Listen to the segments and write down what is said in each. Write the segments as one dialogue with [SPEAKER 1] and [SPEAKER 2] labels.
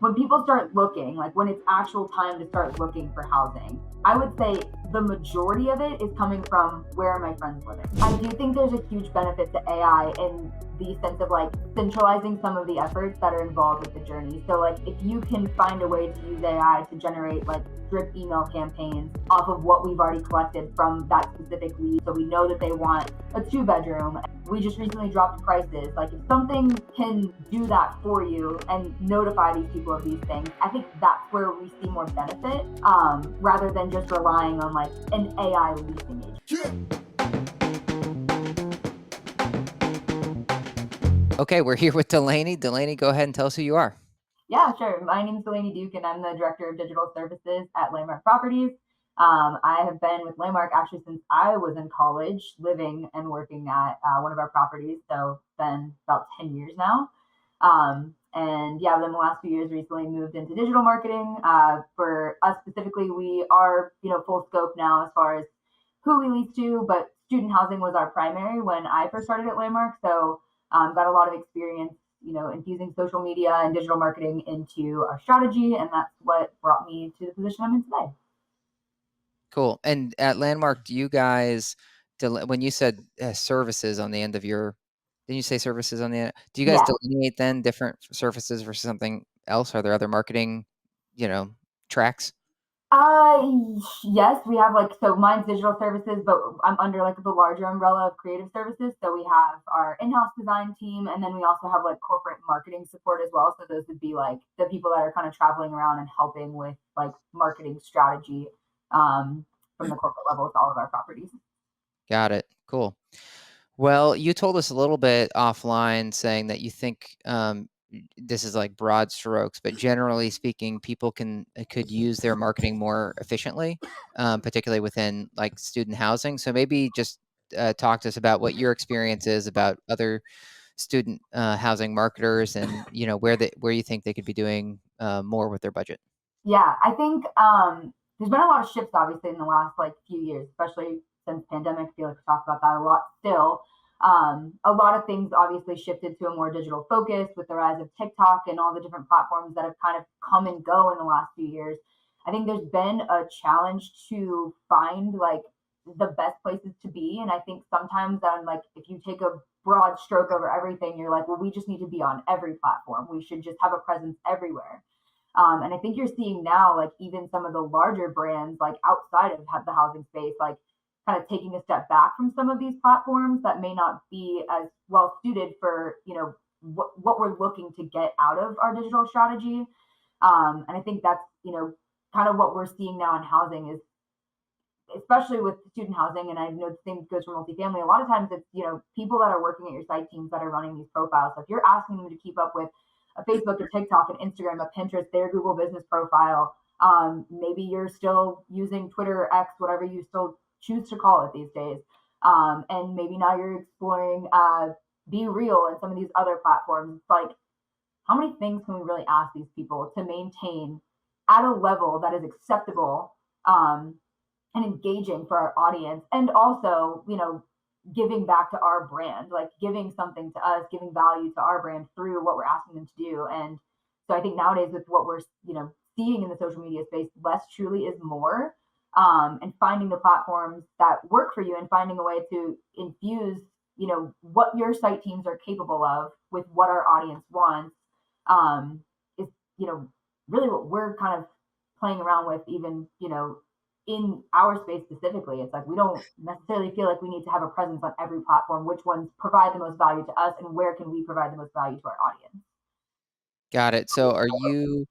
[SPEAKER 1] when people start looking, like when it's actual time to start looking for housing, I would say the majority of it is coming from where are my friends living. I do think there's a huge benefit to AI in the sense of like centralizing some of the efforts that are involved with the journey. So like if you can find a way to use AI to generate like drip email campaigns off of what we've already collected from that specific lead. So we know that they want a 2-bedroom. We just recently dropped prices. Like if something can do that for you and notify these people of these things, I think that's where we see more benefit rather than just relying on like an AI leasing agent.
[SPEAKER 2] Okay, we're here with Delaney. Delaney, go ahead and tell us who you are.
[SPEAKER 1] Yeah, sure. My name is Delaney Duke, and I'm the Director of Digital Services at Landmark Properties. I have been with Landmark actually since I was in college, living and working at one of our properties. So it's been about 10 years now. And yeah, within the last few years, recently moved into digital marketing. For us specifically, we are full scope now as far as who we lease to, but student housing was our primary when I first started at Landmark. So got a lot of experience infusing social media and digital marketing into our strategy. And that's what brought me to the position I'm in today.
[SPEAKER 2] Cool. And at Landmark, do you guys, when you said services on the end of your, didn't you say services on the end? Do you guys
[SPEAKER 1] Yeah.
[SPEAKER 2] delineate then different services versus something else? Are there other marketing, tracks?
[SPEAKER 1] Yes, we have so mine's digital services, but I'm under like the larger umbrella of creative services. So we have our in-house design team, and then we also have like corporate marketing support as well. So those would be like the people that are kind of traveling around and helping with like marketing strategy from the corporate level to all of our properties.
[SPEAKER 2] Got it. Cool. Well, you told us a little bit offline saying that you think this is like broad strokes, but generally speaking, people could use their marketing more efficiently, particularly within like student housing. So maybe just talk to us about what your experience is about other student housing marketers, and where you think they could be doing more with their budget.
[SPEAKER 1] Yeah, I think there's been a lot of shifts obviously in the last like few years, especially since pandemic. I feel like we talk about that a lot still. A lot of things obviously shifted to a more digital focus with the rise of TikTok and all the different platforms that have kind of come and go in the last few years. I think there's been a challenge to find like the best places to be. And I think sometimes like if you take a broad stroke over everything, you're like, well, we just need to be on every platform. We should just have a presence everywhere. And I think you're seeing now, like even some of the larger brands, like outside of the housing space, like kind of taking a step back from some of these platforms that may not be as well suited for, what we're looking to get out of our digital strategy. And I think that's, kind of what we're seeing now in housing is, especially with student housing, and I know the same goes for multifamily. A lot of times it's, people that are working at your site teams that are running these profiles. So if you're asking them to keep up with a Facebook, a TikTok, an Instagram, a Pinterest, their Google business profile, maybe you're still using Twitter, X, whatever you still choose to call it these days. And maybe now you're exploring Be Real and some of these other platforms. It's like, how many things can we really ask these people to maintain at a level that is acceptable and engaging for our audience, and also, giving back to our brand, like giving something to us, giving value to our brand through what we're asking them to do. And so I think nowadays with what we're, seeing in the social media space, less truly is more. And finding the platforms that work for you and finding a way to infuse, what your site teams are capable of with what our audience wants is, really what we're kind of playing around with, even, in our space specifically. It's like we don't necessarily feel like we need to have a presence on every platform. Which ones provide the most value to us, and where can we provide the most value to our audience?
[SPEAKER 2] Got it. So are you,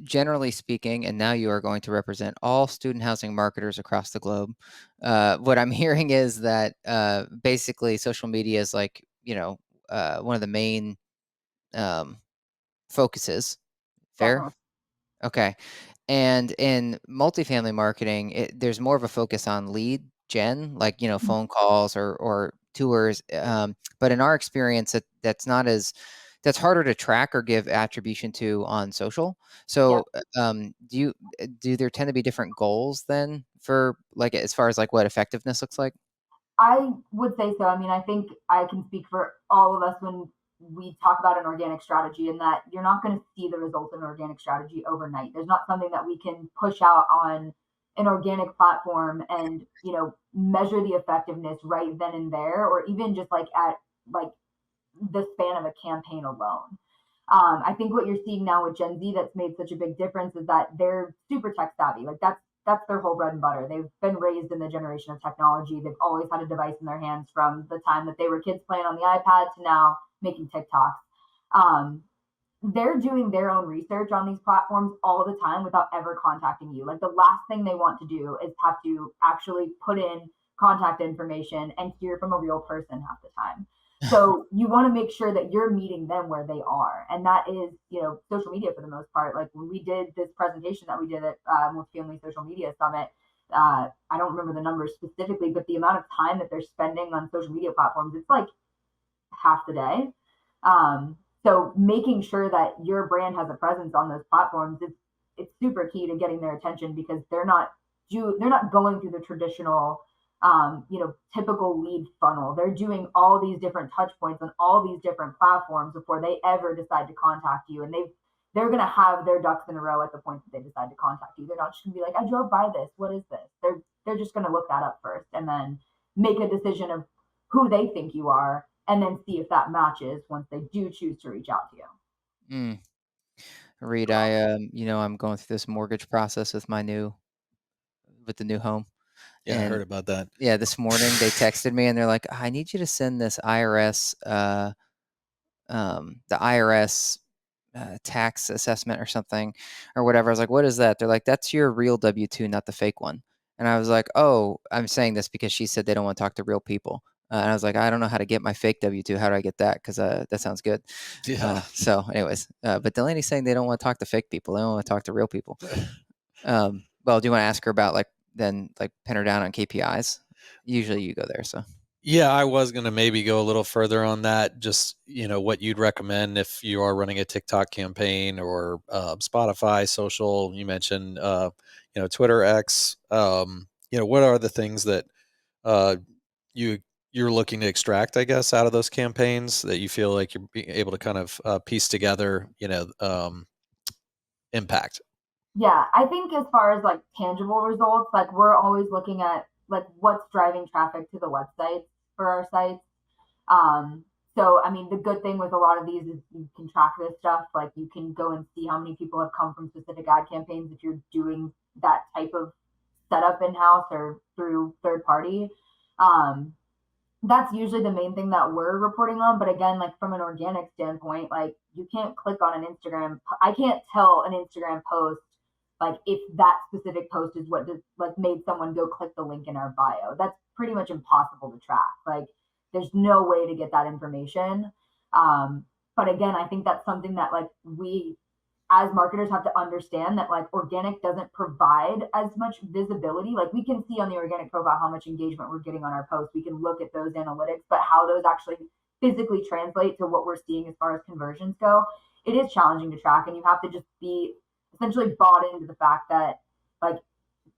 [SPEAKER 2] generally speaking, and now you are going to represent all student housing marketers across the globe. What I'm hearing is that basically social media is like, one of the main focuses. Fair?
[SPEAKER 1] Definitely.
[SPEAKER 2] Okay. And in multifamily marketing, there's more of a focus on lead gen, like, phone calls or tours. But in our experience, that's harder to track or give attribution to on social.
[SPEAKER 1] Yeah.
[SPEAKER 2] So, do there tend to be different goals then for like as far as like what effectiveness looks like?
[SPEAKER 1] I would say so. I mean, I think I can speak for all of us when we talk about an organic strategy and that you're not going to see the results in an organic strategy overnight. There's not something that we can push out on an organic platform and, measure the effectiveness right then and there, or even just like at like the span of a campaign alone. I think what you're seeing now with Gen Z that's made such a big difference is that they're super tech savvy. Like that's their whole bread and butter. They've been raised in the generation of technology. They've always had a device in their hands from the time that they were kids playing on the iPad to now making TikToks. Um, they're doing their own research on these platforms all the time without ever contacting you. Like the last thing they want to do is have to actually put in contact information and hear from a real person half the time. So you want to make sure that you're meeting them where they are. And that is, social media for the most part. Like when we did this presentation that we did at Multifamily Social Media Summit, I don't remember the numbers specifically, but the amount of time that they're spending on social media platforms, it's like half the day. So making sure that your brand has a presence on those platforms, it's super key to getting their attention because they're not going through the traditional typical lead funnel. They're doing all these different touch points on all these different platforms before they ever decide to contact you. And they're going to have their ducks in a row at the point that they decide to contact you. They're not just going to be like, I drove by this. What is this? They're just going to look that up first and then make a decision of who they think you are and then see if that matches once they do choose to reach out to you.
[SPEAKER 2] Mm. Reed, I'm going through this mortgage process with the new home.
[SPEAKER 3] Yeah, I heard about that.
[SPEAKER 2] Yeah, this morning they texted me and they're like, I need you to send this IRS, the IRS tax assessment or something or whatever. I was like, what is that? They're like, that's your real W-2, not the fake one. And I was like, oh, I'm saying this because she said they don't want to talk to real people. And I was like, I don't know how to get my fake W-2. How do I get that? Because that sounds good.
[SPEAKER 3] Yeah.
[SPEAKER 2] So anyways, but Delaney's saying they don't want to talk to fake people. They don't want to talk to real people. Well, do you want to ask her about pin her down on KPIs? Usually you go there. So
[SPEAKER 3] yeah, I was going to maybe go a little further on that. Just, what you'd recommend if you are running a TikTok campaign or Spotify, social, you mentioned, Twitter, X, what are the things that you're looking to extract, I guess, out of those campaigns that you feel like you're being able to kind of piece together, impact?
[SPEAKER 1] Yeah, I think as far as like tangible results, like we're always looking at like what's driving traffic to the websites for our sites. So I mean, the good thing with a lot of these is you can track this stuff. Like you can go and see how many people have come from specific ad campaigns if you're doing that type of setup in house or through third party. Um, that's usually the main thing that we're reporting on. But again, like from an organic standpoint, like you can't click on an Instagram. I can't tell an Instagram post like if that specific post is what made someone go click the link in our bio. That's pretty much impossible to track. Like there's no way to get that information. But again, I think that's something that like we as marketers have to understand that like organic doesn't provide as much visibility. Like we can see on the organic profile how much engagement we're getting on our posts. We can look at those analytics, but how those actually physically translate to what we're seeing as far as conversions go, it is challenging to track. And you have to just be essentially bought into the fact that like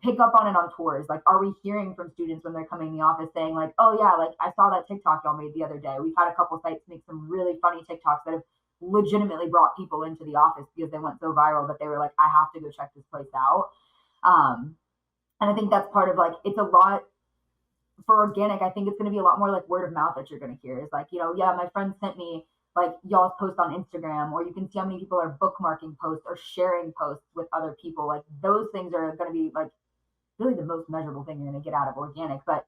[SPEAKER 1] pick up on it on tours. Like, are we hearing from students when they're coming in the office saying like, oh yeah, like I saw that TikTok y'all made the other day. We've had a couple sites make some really funny TikToks that have legitimately brought people into the office because they went so viral that they were like, I have to go check this place out. And I think that's part of like, it's a lot for organic. I think it's going to be a lot more like word of mouth that you're going to hear is like, yeah, my friend sent me like y'all's post on Instagram, or you can see how many people are bookmarking posts or sharing posts with other people. Like those things are going to be like really the most measurable thing you're going to get out of organic. But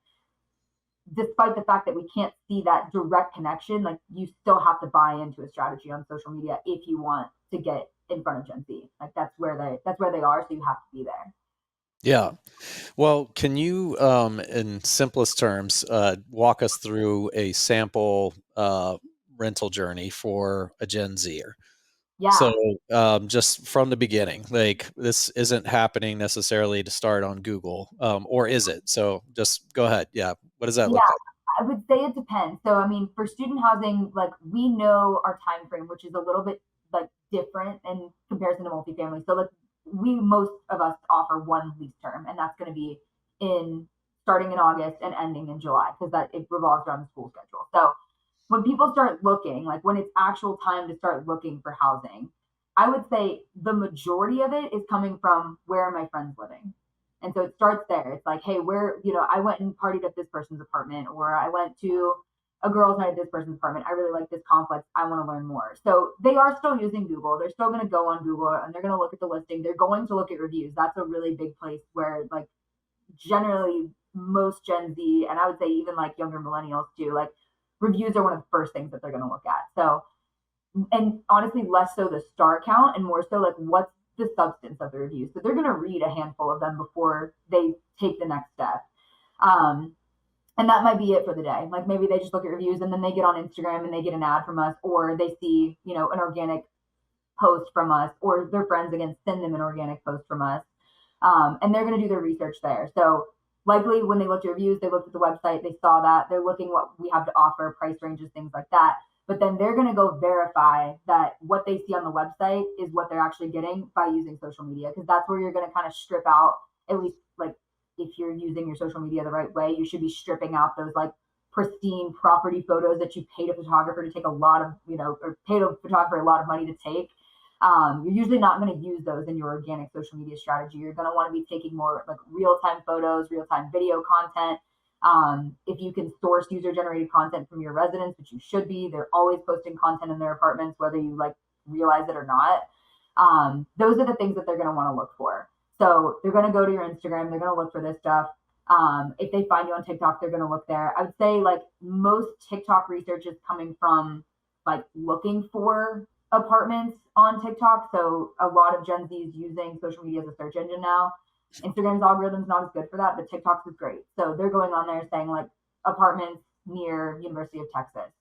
[SPEAKER 1] despite the fact that we can't see that direct connection, like you still have to buy into a strategy on social media if you want to get in front of Gen Z. Like that's where they are. So you have to be there.
[SPEAKER 3] Yeah. Well, can you, in simplest terms, walk us through a sample rental journey for a Gen Zer?
[SPEAKER 1] Yeah.
[SPEAKER 3] So just from the beginning, like this isn't happening necessarily to start on Google, or is it? So just go ahead. Yeah. What does that look like?
[SPEAKER 1] I would say it depends. So, I mean, for student housing, like we know our time frame, which is a little bit like different in comparison to multifamily. So, like most of us offer one lease term, and that's going to be starting in August and ending in July because that it revolves around the school schedule. So, when people start looking, like when it's actual time to start looking for housing, I would say the majority of it is coming from where are my friends living. And so it starts there. It's like, hey, I went and partied at this person's apartment, or I went to a girls' night at this person's apartment. I really like this complex. I want to learn more. So they are still using Google. They're still going to go on Google and they're going to look at the listing. They're going to look at reviews. That's a really big place where, like, generally most Gen Z, and I would say even like younger millennials too, like reviews are one of the first things that they're going to look at. So, and honestly, less so the star count and more so like what's the substance of the reviews. So they're going to read a handful of them before they take the next step. And that might be it for the day. Like maybe they just look at reviews and then they get on Instagram and they get an ad from us, or they see, an organic post from us, or their friends again send them an organic post from us. And they're going to do their research there. So likely when they looked at reviews, they looked at the website, they saw that, they're looking what we have to offer, price ranges, things like that. But then they're going to go verify that what they see on the website is what they're actually getting by using social media, because that's where you're going to kind of strip out, at least like if you're using your social media the right way, you should be stripping out those like pristine property photos that you paid a photographer to take a lot of, or paid a photographer a lot of money to take. You're usually not going to use those in your organic social media strategy. You're going to want to be taking more like real-time photos, real-time video content. If you can source user-generated content from your residents, which you should be, they're always posting content in their apartments, whether you like realize it or not. Those are the things that they're going to want to look for. So they're going to go to your Instagram. They're going to look for this stuff. If they find you on TikTok, they're going to look there. I would say like most TikTok research is coming from like looking for apartments on TikTok. So a lot of Gen Z is using social media as a search engine now. Instagram's algorithm's not as good for that, but TikTok's is great. So they're going on there saying like apartments near University of Texas,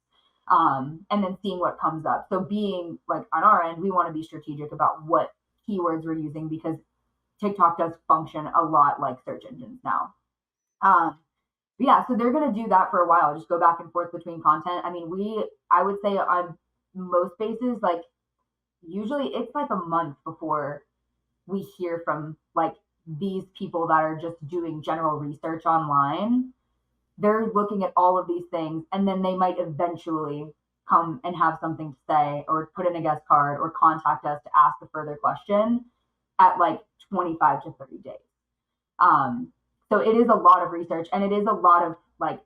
[SPEAKER 1] and then seeing what comes up. So being like on our end, we want to be strategic about what keywords we're using, because TikTok does function a lot like search engines now. Yeah, so they're going to do that for a while, just go back and forth between content. I mean, I would say on most bases, like usually it's like a month before we hear from like these people that are just doing general research online. They're looking at all of these things, and then they might eventually come and have something to say, or put in a guest card, or contact us to ask a further question at like 25 to 30 days. So it is a lot of research, and it is a lot of like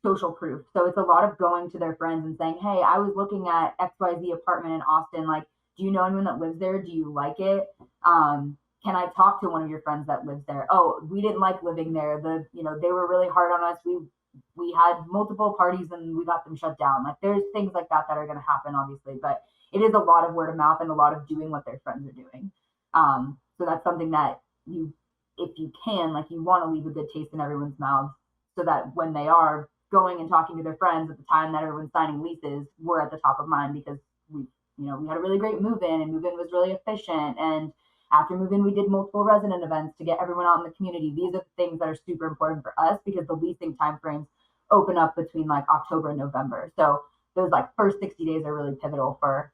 [SPEAKER 1] social proof. So it's a lot of going to their friends and saying, hey, I was looking at XYZ apartment in Austin. Like, do you know anyone that lives there? Do you like it? Can I talk to one of your friends that lives there? Oh, we didn't like living there. They were really hard on us. We had multiple parties and we got them shut down. Like there's things like that that are going to happen, obviously, but it is a lot of word of mouth and a lot of doing what their friends are doing. So that's something that if you can, like you want to leave a good taste in everyone's mouths, so that when they are going and talking to their friends at the time that everyone's signing leases, we're at the top of mind, because we had a really great move-in, and move-in was really efficient. And after move-in, we did multiple resident events to get everyone out in the community. These are the things that are super important for us, because the leasing timeframes open up between like October and November. So those like first 60 days are really pivotal for,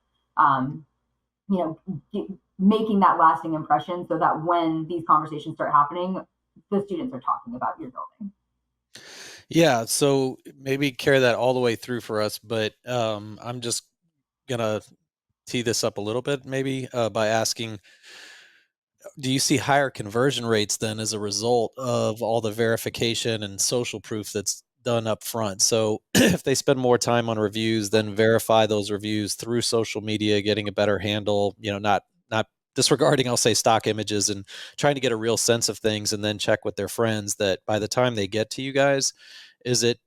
[SPEAKER 1] making that lasting impression, so that when these conversations start happening, the students are talking about your building.
[SPEAKER 3] Yeah, so maybe carry that all the way through for us, but I'm just gonna tee this up a little bit, maybe by asking, do you see higher conversion rates then as a result of all the verification and social proof that's done up front? So if they spend more time on reviews, then verify those reviews through social media, getting a better handle, not disregarding, I'll say, stock images, and trying to get a real sense of things, and then check with their friends that by the time they get to you guys, is it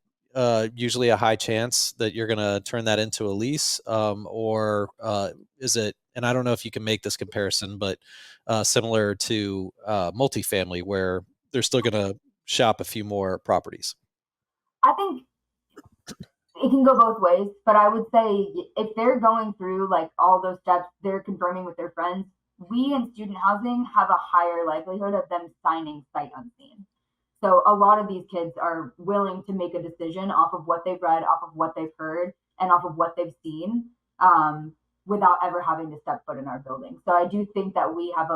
[SPEAKER 3] usually a high chance that you're going to turn that into a lease, or is it, and I don't know if you can make this comparison, but similar to multifamily, where they're still going to shop a few more properties?
[SPEAKER 1] I think it can go both ways, but I would say if they're going through like all those steps, they're confirming with their friends, we in student housing have a higher likelihood of them signing sight unseen. So a lot of these kids are willing to make a decision off of what they've read, off of what they've heard, and off of what they've seen, without ever having to step foot in our building. So I do think that we have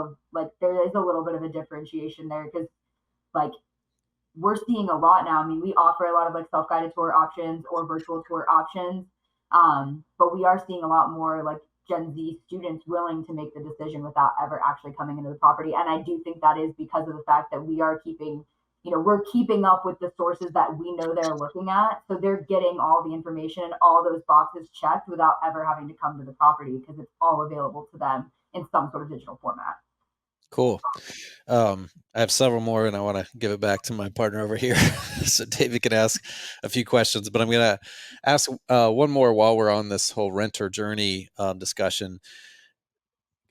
[SPEAKER 1] there is a little bit of a differentiation there, because like we're seeing a lot now. I mean, we offer a lot of like self-guided tour options or virtual tour options. But we are seeing a lot more like Gen Z students willing to make the decision without ever actually coming into the property. And I do think that is because of the fact that we are keeping, we're keeping up with the sources that we know they're looking at. So they're getting all the information and all those boxes checked without ever having to come to the property because it's all available to them in some sort of digital format.
[SPEAKER 3] Cool. I have several more, and I want to give it back to my partner over here, so David can ask a few questions. But I'm going to ask one more while we're on this whole renter journey discussion.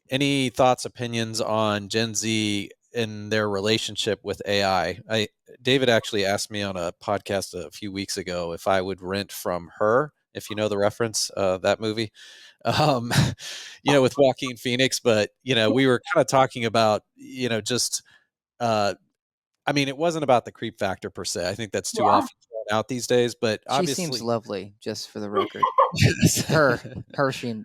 [SPEAKER 3] Any thoughts, opinions on Gen Z and their relationship with AI? David actually asked me on a podcast a few weeks ago if I would rent from Her, if you know the reference, that movie. um, with Joaquin Phoenix, but we were kind of talking about, just I mean, it wasn't about the creep factor per se. I think that's too
[SPEAKER 1] Yeah.
[SPEAKER 3] often thrown out these days, but
[SPEAKER 2] She seems
[SPEAKER 3] obviously
[SPEAKER 2] lovely, just for the record. Her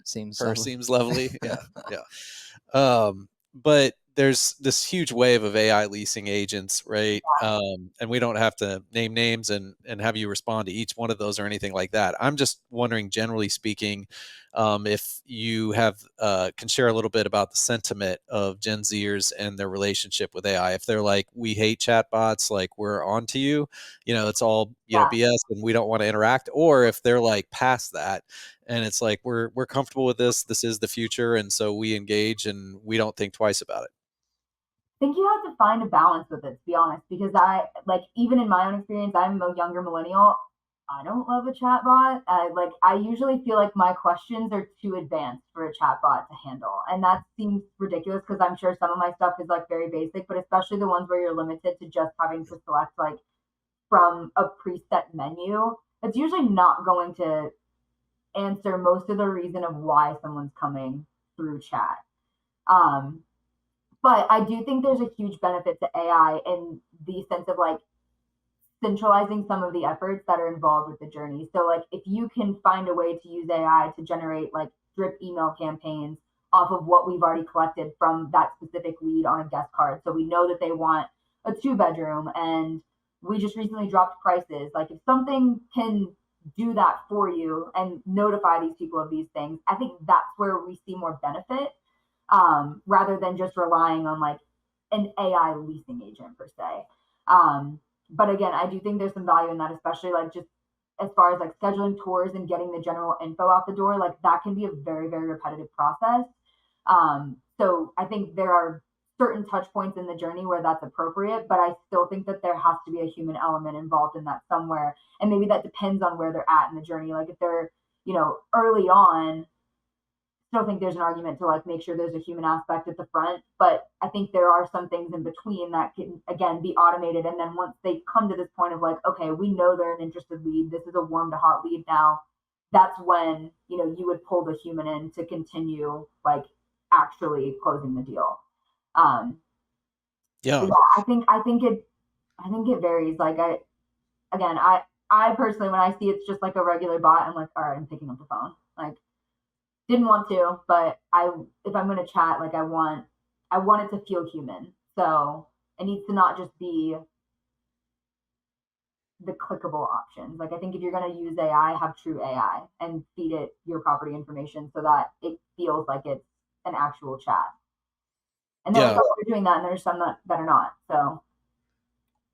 [SPEAKER 2] seems
[SPEAKER 3] Her
[SPEAKER 2] lovely.
[SPEAKER 3] seems lovely. Yeah. But there's this huge wave of AI leasing agents, right? And we don't have to name names and have you respond to each one of those or anything like that. I'm just wondering, generally speaking, if you have can share a little bit about the sentiment of Gen Zers and their relationship with AI. If they're like, we hate chatbots, like we're on to you, it's all BS and we don't want to interact, or if they're like past that and it's like we're comfortable with this is the future, and so we engage and we don't think twice about it.
[SPEAKER 1] I think you have to find a balance with it, to be honest, because I like even in my own experience, I'm a younger millennial. I don't love a chatbot. I usually feel like my questions are too advanced for a chatbot to handle, and that seems ridiculous because I'm sure some of my stuff is like very basic, but especially the ones where you're limited to just having to select like from a preset menu. It's usually not going to answer most of the reason of why someone's coming through chat. Um, but I do think there's a huge benefit to AI in the sense of like centralizing some of the efforts that are involved with the journey. So like if you can find a way to use AI to generate like drip email campaigns off of what we've already collected from that specific lead on a guest card. So we know that they want a 2 bedroom and we just recently dropped prices. Like if something can do that for you and notify these people of these things, I think that's where we see more benefit, rather than just relying on like an AI leasing agent per se. But again, I do think there's some value in that, especially like just as far as like scheduling tours and getting the general info out the door. Like that can be a very, very repetitive process. So I think there are certain touch points in the journey where that's appropriate, but I still think that there has to be a human element involved in that somewhere. And maybe that depends on where they're at in the journey. Like if they're, early on, still think there's an argument to like make sure there's a human aspect at the front, but I think there are some things in between that can again be automated. And then once they come to this point of like, okay, we know they're an interested lead, this is a warm to hot lead now, that's when you would pull the human in to continue like actually closing the deal.
[SPEAKER 3] Yeah.
[SPEAKER 1] I think it varies. Like I personally, when I see it's just like a regular bot, I'm like, all right, I'm picking up the phone. Like didn't want to, but if I'm going to chat, like I want it to feel human. So it needs to not just be the clickable options. Like I think if you're going to use AI, have true AI and feed it your property information so that it feels like it's an actual chat. And then we're doing that, and there's some that are not. So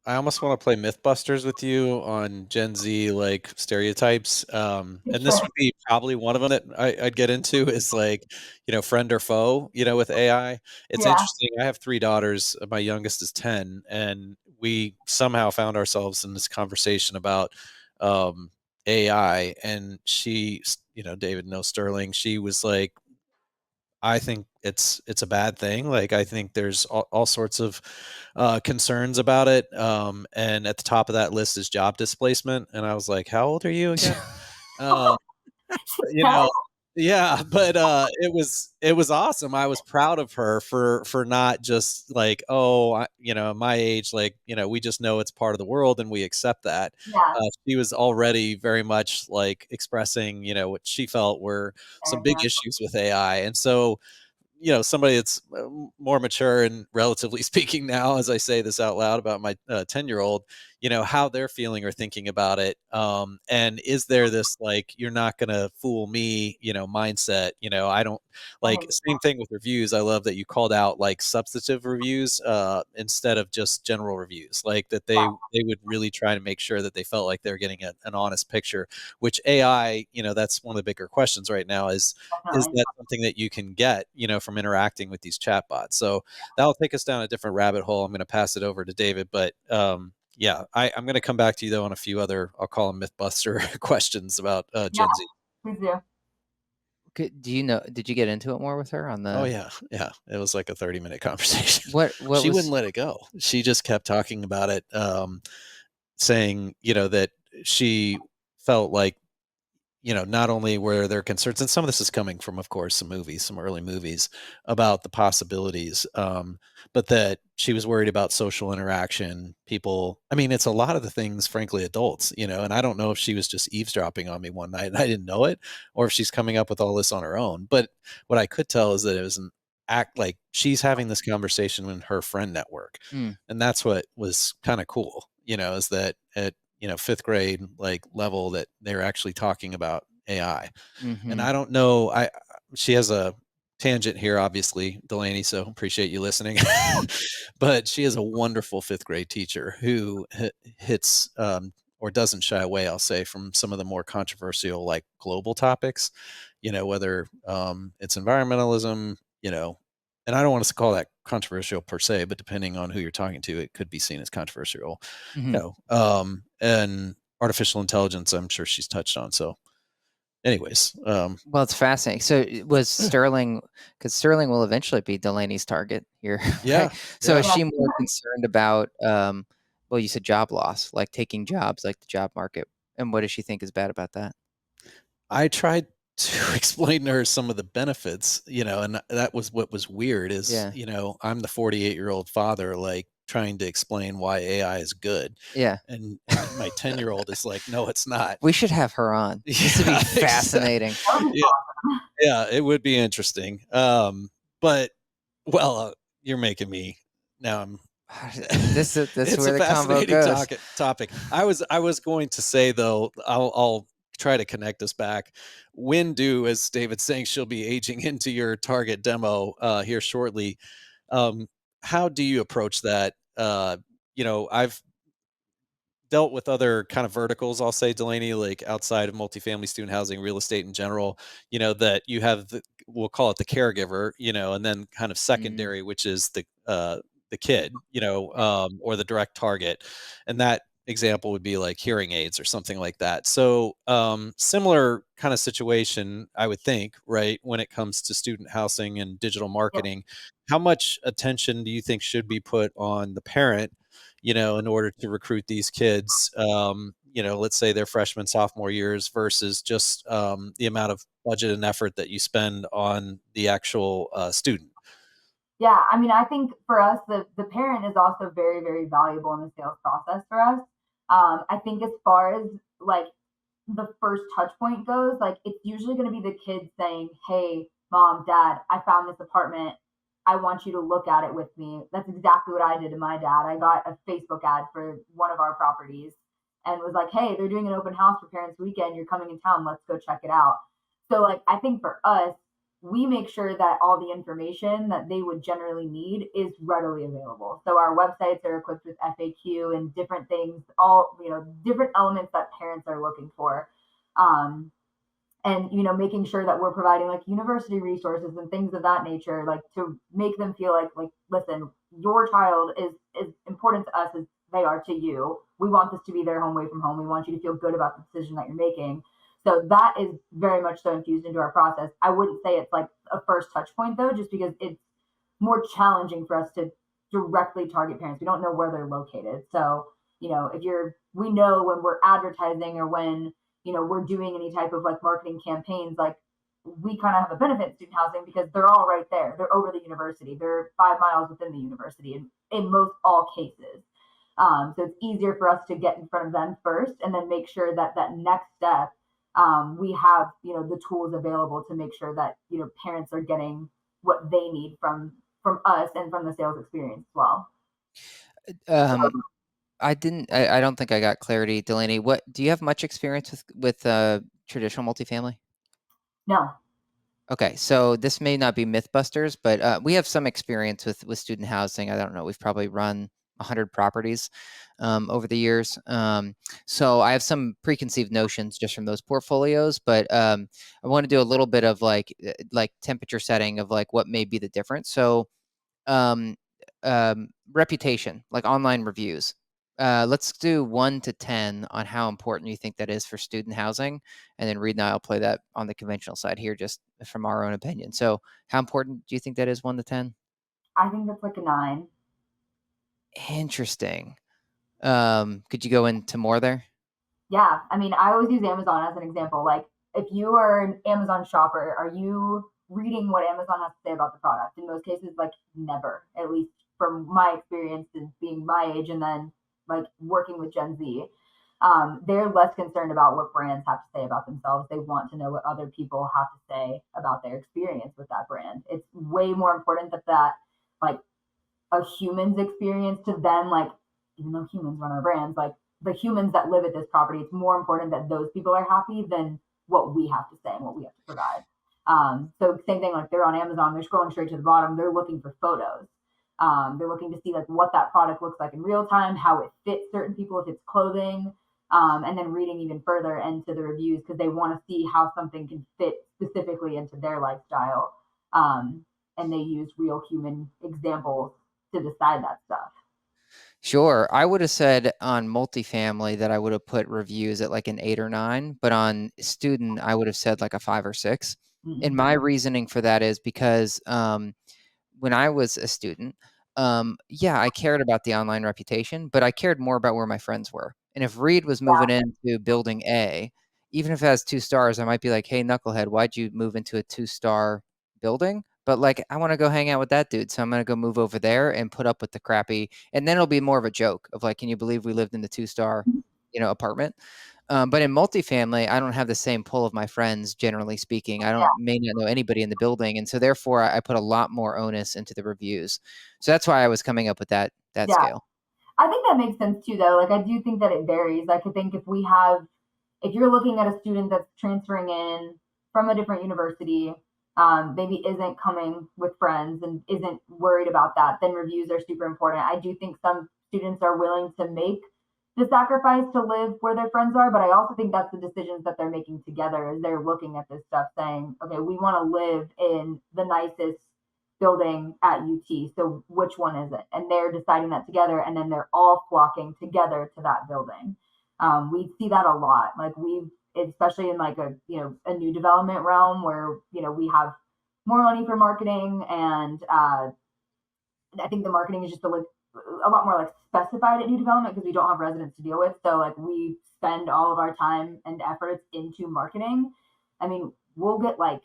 [SPEAKER 3] I almost want to play Mythbusters with you on Gen Z like stereotypes. And this would be probably one of them that I'd get into is like, friend or foe, with AI. It's interesting. I have 3 daughters. My youngest is 10, and we somehow found ourselves in this conversation about AI. And she, David knows Sterling. She was like, I think it's a bad thing. Like I think there's all sorts of concerns about it. And at the top of that list is job displacement. And I was like, "How old are you again?" you know, yeah. But it was awesome. I was proud of her for not just like, oh, my age, like we just know it's part of the world and we accept that. She was already very much like expressing, what she felt were some big issues with AI, and so somebody that's more mature and relatively speaking now, as I say this out loud about my 10-year-old, how they're feeling or thinking about it. And is there this like, you're not going to fool me, mindset? I don't like, same thing with reviews. I love that you called out like substantive reviews instead of just general reviews, like that they would really try to make sure that they felt like they're getting an honest picture, which AI, that's one of the bigger questions right now is that something that you can get, from interacting with these chatbots? So that'll take us down a different rabbit hole. I'm going to pass it over to David, but yeah, I'm going to come back to you though on a few other, I'll call them Mythbuster questions about Gen Z.
[SPEAKER 1] Please do.
[SPEAKER 2] Did you get into it more with her on the?
[SPEAKER 3] Oh yeah. It was like a 30-minute conversation.
[SPEAKER 2] What
[SPEAKER 3] she wouldn't let it go. She just kept talking about it, saying, that she felt like, not only were there concerns, and some of this is coming from, of course, some early movies about the possibilities, but that she was worried about social interaction. People, I mean, it's a lot of the things, frankly, adults, and I don't know if she was just eavesdropping on me one night and I didn't know it, or if she's coming up with all this on her own. But what I could tell is that it was an act like she's having this conversation in her friend network. And that's what was kind of cool, is that at fifth grade like level that they're actually talking about AI. And I don't know, she has a tangent here, obviously, Delaney, so appreciate you listening. But she is a wonderful fifth grade teacher who hits or doesn't shy away, I'll say, from some of the more controversial like global topics, whether it's environmentalism, and I don't want to call that controversial per se, but depending on who you're talking to, it could be seen as controversial. And artificial intelligence, I'm sure she's touched on. So anyways,
[SPEAKER 2] well, it's fascinating. So was Sterling, because Sterling will eventually be Delaney's target here.
[SPEAKER 3] Yeah.
[SPEAKER 2] Right? So is she more concerned about, well, you said job loss, like taking jobs, like the job market. And what does she think is bad about that?
[SPEAKER 3] I tried to explain to her some of the benefits, and that was what was weird is, I'm the 48-year-old father, like trying to explain why AI is good.
[SPEAKER 2] Yeah.
[SPEAKER 3] And my 10-year-old is like, no, it's not.
[SPEAKER 2] We should have her on. This would be fascinating.
[SPEAKER 3] Yeah, it would be interesting. But well, you're making me now.
[SPEAKER 2] That's
[SPEAKER 3] it's
[SPEAKER 2] where the combo goes.
[SPEAKER 3] Topic. I was going to say though, I'll try to connect us back. When as David's saying, she'll be aging into your target demo here shortly. How do you approach that? I've dealt with other kind of verticals, I'll say, Delaney, like outside of multifamily student housing, real estate in general, that you have, we'll call it the caregiver, and then kind of secondary, which is the kid, or the direct target. And that example would be like hearing aids or something like that. So similar kind of situation, I would think, right, when it comes to student housing and digital marketing. How much attention do you think should be put on the parent, in order to recruit these kids, let's say they're freshman, sophomore years versus just the amount of budget and effort that you spend on the actual student?
[SPEAKER 1] Yeah, I mean, I think for us, the parent is also very, very valuable in the sales process for us. I think as far as like the first touch point goes, like it's usually going to be the kid saying, "Hey, mom, dad, I found this apartment. I want you to look at it with me." That's exactly what I did to my dad. I got a Facebook ad for one of our properties and was like, "Hey, they're doing an open house for Parents Weekend. You're coming in town. Let's go check it out." So like, I think for us, we make sure that all the information that they would generally need is readily available. So our websites are equipped with FAQ and different things, all, different elements that parents are looking for. And, making sure that we're providing like university resources and things of that nature, like to make them feel like, listen, your child is as important to us as they are to you. We want this to be their home away from home. We want you to feel good about the decision that you're making. So that is very much so infused into our process. I wouldn't say it's like a first touch point though, just because it's more challenging for us to directly target parents. We don't know where they're located. So, we know when we're advertising or when, we're doing any type of like marketing campaigns, like we kind of have a benefit in student housing because they're all right there. They're over the university. They're 5 miles within the university in most all cases. So it's easier for us to get in front of them first and then make sure that next step, we have, the tools available to make sure that, parents are getting what they need from us and from the sales experience as well.
[SPEAKER 2] Um, I don't think I got clarity, Delaney. What do you have much experience with traditional multifamily?
[SPEAKER 1] No.
[SPEAKER 2] Okay, so this may not be Mythbusters, but we have some experience with student housing. I don't know. We've probably run 100 properties over the years. So I have some preconceived notions just from those portfolios, but I want to do a little bit of like temperature setting of like what may be the difference. So um, reputation, like online reviews. Let's do 1 to 10 on how important you think that is for student housing, and then Reed and I will play that on the conventional side here, just from our own opinion. So, how important do you think that is? 1 to 10.
[SPEAKER 1] I think that's like a 9.
[SPEAKER 2] Interesting. Could you go into more there?
[SPEAKER 1] Yeah, I mean, I always use Amazon as an example. Like, if you are an Amazon shopper, are you reading what Amazon has to say about the product? In most cases, like, never. At least from my experience and being my age, and then like working with Gen Z, they're less concerned about what brands have to say about themselves. They want to know what other people have to say about their experience with that brand. It's way more important that like a human's experience to them, like, even though humans run our brands, like the humans that live at this property, it's more important that those people are happy than what we have to say and what we have to provide. So same thing, like they're on Amazon, they're scrolling straight to the bottom, they're looking for photos. They're looking to see like what that product looks like in real time, how it fits certain people, if it's clothing, and then reading even further into the reviews because they want to see how something can fit specifically into their lifestyle. And they use real human examples to decide that stuff.
[SPEAKER 2] Sure. I would have said on multifamily that I would have put reviews at like an 8 or 9, but on student, I would have said like a 5 or 6. And my reasoning for that is because when I was a student, yeah, I cared about the online reputation, but I cared more about where my friends were. And if Reed was moving into building A, even if it has 2 stars, I might be like, hey, knucklehead, why'd you move into a 2-star building? But like, I want to go hang out with that dude. So I'm going to go move over there and put up with the crappy. And then it'll be more of a joke of like, can you believe we lived in the 2-star, apartment? But in multifamily, I don't have the same pull of my friends, generally speaking. I may not know anybody in the building. And so therefore I put a lot more onus into the reviews. So that's why I was coming up with that
[SPEAKER 1] Yeah.
[SPEAKER 2] scale.
[SPEAKER 1] I think that makes sense too, though. Like, I do think that it varies. Like, I think if you're looking at a student that's transferring in from a different university, maybe isn't coming with friends and isn't worried about that, then reviews are super important. I do think some students are willing to make the sacrifice to live where their friends are, but I also think that's the decisions that they're making together as they're looking at this stuff saying, okay, we want to live in the nicest building at UT. So which one is it? And they're deciding that together, and then they're all flocking together to that building. We see that a lot. Like especially in like a new development realm where we have more money for marketing, and I think the marketing is just a lot more like specified at new development because we don't have residents to deal with. So like we spend all of our time and efforts into marketing. I mean, we'll get like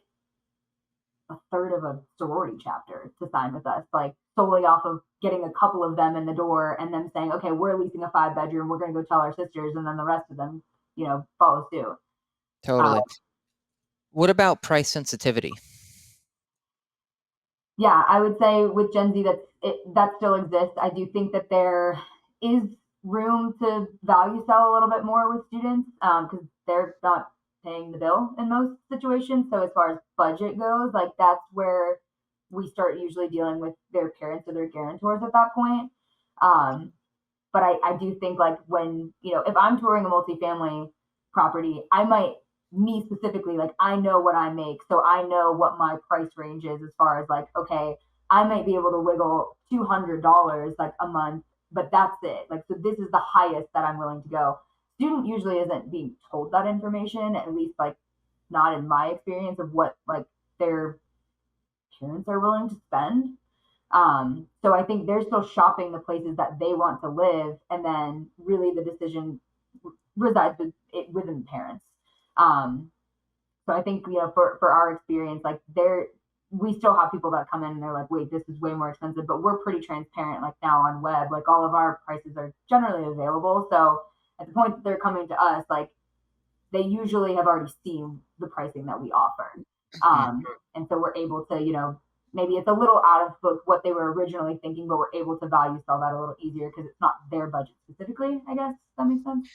[SPEAKER 1] a third of a sorority chapter to sign with us, like solely off of getting a couple of them in the door and them saying, okay, we're leasing a 5-bedroom, we're going to go tell our sisters, and then the rest of them, follow suit.
[SPEAKER 2] Totally. What about price sensitivity?
[SPEAKER 1] Yeah, I would say with Gen Z that still exists. I do think that there is room to value sell a little bit more with students because they're not paying the bill in most situations. So as far as budget goes, like that's where we start usually dealing with their parents or their guarantors at that point. But I do think like when, if I'm touring a multifamily property, me specifically, like I know what I make. So I know what my price range is as far as like, okay, I might be able to wiggle $200 like a month, but that's it. Like, so this is the highest that I'm willing to go. Student usually isn't being told that information, at least like not in my experience of what like their parents are willing to spend. So I think they're still shopping the places that they want to live, and then really the decision resides within parents. So I think for our experience, like we still have people that come in and they're like, wait, this is way more expensive, but we're pretty transparent. Like now on web, like all of our prices are generally available. So at the point that they're coming to us, like they usually have already seen the pricing that we offer. And so we're able to, maybe it's a little out of what they were originally thinking, but we're able to value sell that a little easier because it's not their budget specifically, I guess. Does that make sense?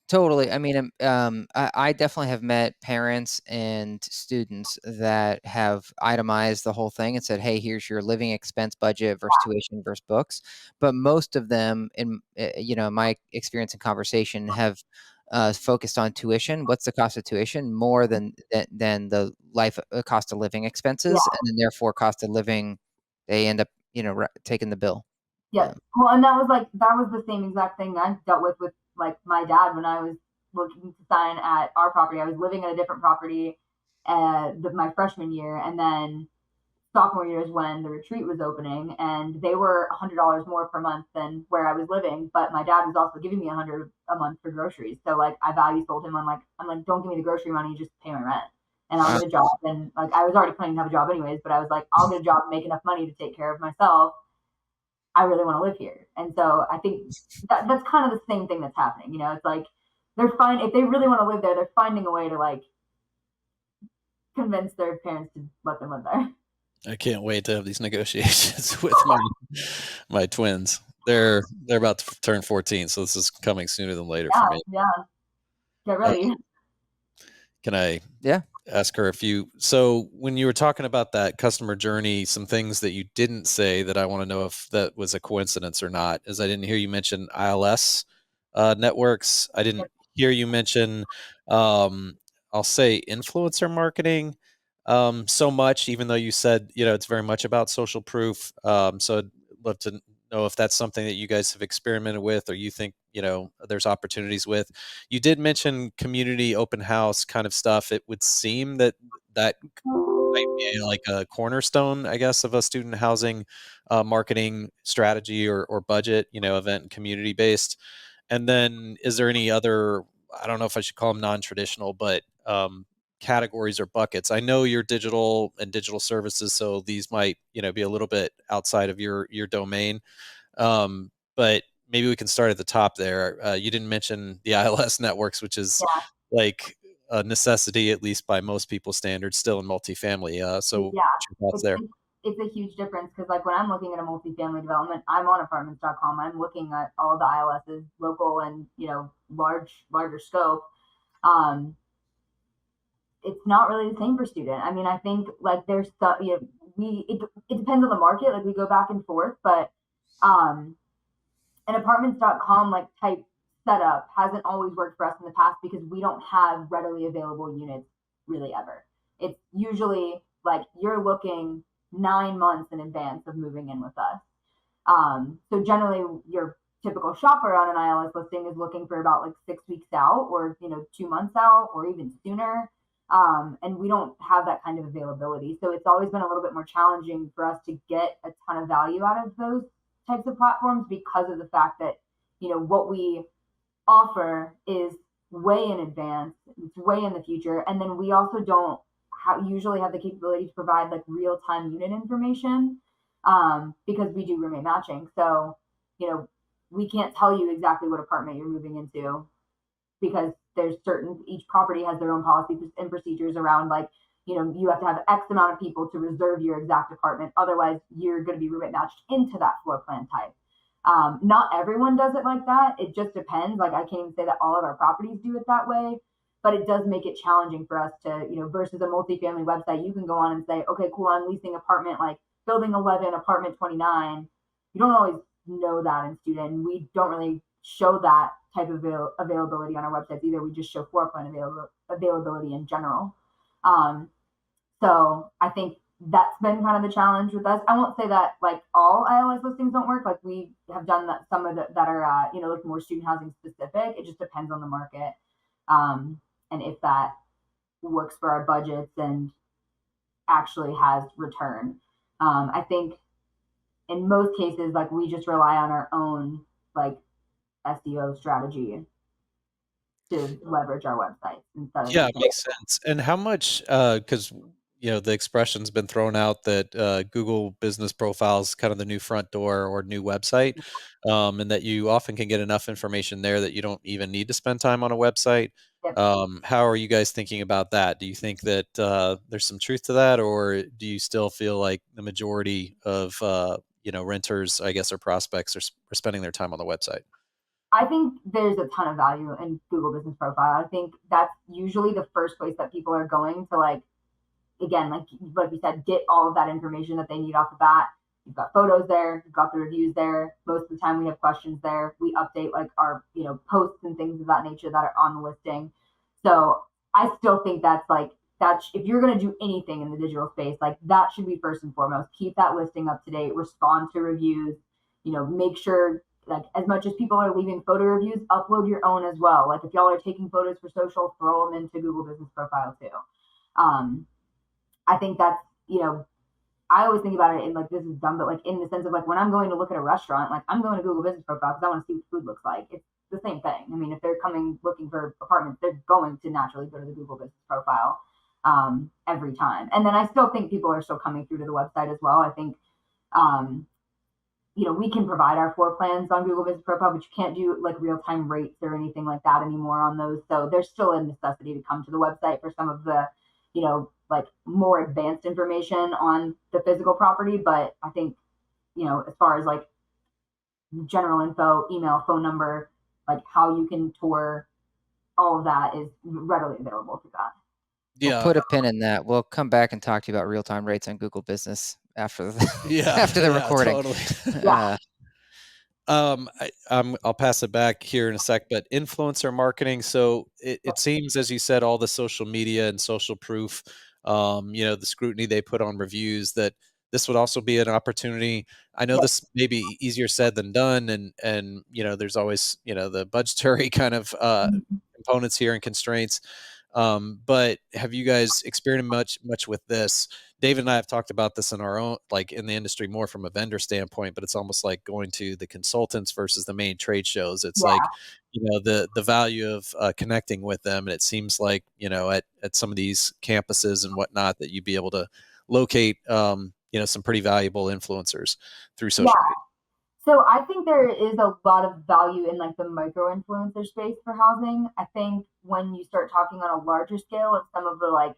[SPEAKER 2] Totally. I mean, I definitely have met parents and students that have itemized the whole thing and said, "Hey, here's your living expense budget versus tuition versus books." But most of them, in my experience and conversation, have focused on tuition. What's the cost of tuition more than the cost of living
[SPEAKER 1] Yeah.
[SPEAKER 2] expenses, and then therefore cost of living, they end up taking the bill.
[SPEAKER 1] Yes. Well, and that was the same exact thing I dealt with like my dad when I was looking to sign at our property. I was living at a different property my freshman year, and then sophomore year is when the retreat was opening, and they were $100 more per month than where I was living. But my dad was also giving me $100 a month for groceries. So like I value sold him on I'm like, don't give me the grocery money, just pay my rent. And I'll get a job. And like I was already planning to have a job anyways, but I was like, I'll get a job and make enough money to take care of myself. I really want to live here. And so I think that's kind of the same thing that's happening. You know, it's like if they really want to live there, they're finding a way to like convince their parents to let them live there.
[SPEAKER 3] I can't wait to have these negotiations with my twins. They're about to turn 14, so this is coming sooner than later for me.
[SPEAKER 1] Yeah. Get ready.
[SPEAKER 3] Can I
[SPEAKER 2] Yeah.
[SPEAKER 3] ask her a few? So when you were talking about that customer journey, some things that you didn't say that I want to know if that was a coincidence or not, is I didn't hear you mention ILS networks. I didn't hear you mention, I'll say influencer marketing so much, even though you said, it's very much about social proof. So I'd love to know if that's something that you guys have experimented with or you think, there's opportunities with. You did mention community open house kind of stuff. It would seem that might be like a cornerstone, I guess, of a student housing marketing strategy or budget, event and community based. And then is there any other, I don't know if I should call them non-traditional, but categories or buckets? I know you're digital and digital services, so these might, be a little bit outside of your domain. But maybe we can start at the top there. You didn't mention the ILS networks, which is like a necessity, at least by most people's standards, still in multifamily. So what's your thoughts there?
[SPEAKER 1] It's a huge difference because like when I'm looking at a multifamily development, I'm on apartments.com. I'm looking at all the ILSs, local and, larger scope. It's not really the same for student. I mean, I think like there's stuff, it depends on the market. Like we go back and forth, but an apartments.com like type setup hasn't always worked for us in the past because we don't have readily available units really ever. It's usually like you're looking 9 months in advance of moving in with us. So generally your typical shopper on an ILS listing is looking for about like 6 weeks out or, 2 months out or even sooner. And we don't have that kind of availability. So it's always been a little bit more challenging for us to get a ton of value out of those types of platforms because of the fact that, what we offer is way in advance, it's way in the future. And then we also don't usually have the capability to provide like real-time unit information because we do roommate matching. So, we can't tell you exactly what apartment you're moving into because each property has their own policies and procedures around like, you have to have X amount of people to reserve your exact apartment. Otherwise, you're going to be roommate matched into that floor plan type. Not everyone does it like that. It just depends. Like I can't even say that all of our properties do it that way, but it does make it challenging for us to, versus a multifamily website, you can go on and say, okay, cool, I'm leasing apartment like building 11, apartment 29. You don't always know that in student. We don't really show that type of availability on our websites either. We just show floor plan availability in general. So I think that's been kind of the challenge with us. I won't say that like all ILS listings don't work. Like we have done that some of that are like more student housing specific. It just depends on the market and if that works for our budgets and actually has return. I think in most cases, like we just rely on our own like SEO strategy to leverage our website instead of
[SPEAKER 3] Yeah, it makes sense. And how much, because the expression's been thrown out that Google Business Profile is kind of the new front door or new website, and that you often can get enough information there that you don't even need to spend time on a website.
[SPEAKER 1] Yep.
[SPEAKER 3] How are you guys thinking about that? Do you think that there's some truth to that, or do you still feel like the majority of renters, I guess, or prospects are spending their time on the website?
[SPEAKER 1] I think there's a ton of value in Google Business Profile. I think that's usually the first place that people are going to, like, again, like you said, get all of that information that they need off the bat. You've got photos there, you've got the reviews there. Most of the time we have questions there. We update like our, posts and things of that nature that are on the listing. So I still think that's like, that's, if you're going to do anything in the digital space, like that should be first and foremost. Keep that listing up to date, respond to reviews, make sure, like, as much as people are leaving photo reviews, upload your own as well. Like if y'all are taking photos for social, throw them into Google Business Profile too. I think that's, I always think about it in like, this is dumb, but like in the sense of like when I'm going to look at a restaurant, like I'm going to Google Business Profile because I want to see what food looks like. It's the same thing. I mean, if they're coming looking for apartments, they're going to naturally go to the Google Business Profile every time. And then I still think people are still coming through to the website as well. I think, we can provide our floor plans on Google Business Profile, but you can't do like real time rates or anything like that anymore on those. So there's still a necessity to come to the website for some of the, like more advanced information on the physical property. But I think, as far as like general info, email, phone number, like how you can tour, all of that is readily available through that.
[SPEAKER 2] We'll put a pin in that. We'll come back and talk to you about real-time rates on Google Business after the after the recording.
[SPEAKER 3] Totally. I'll pass it back here in a sec, but influencer marketing. So it seems, as you said, all the social media and social proof, the scrutiny they put on reviews, that this would also be an opportunity. I know this may be easier said than done. And, there's always, the budgetary kind of components here and constraints. But have you guys experienced much with this? David and I have talked about this in our own, like in the industry, more from a vendor standpoint, but it's almost like going to the consultants versus the main trade shows. It's like, the value of connecting with them. And it seems like, at some of these campuses and whatnot, that you'd be able to locate, some pretty valuable influencers through social media.
[SPEAKER 1] So I think there is a lot of value in like the micro influencer space for housing. I think when you start talking on a larger scale of some of the like,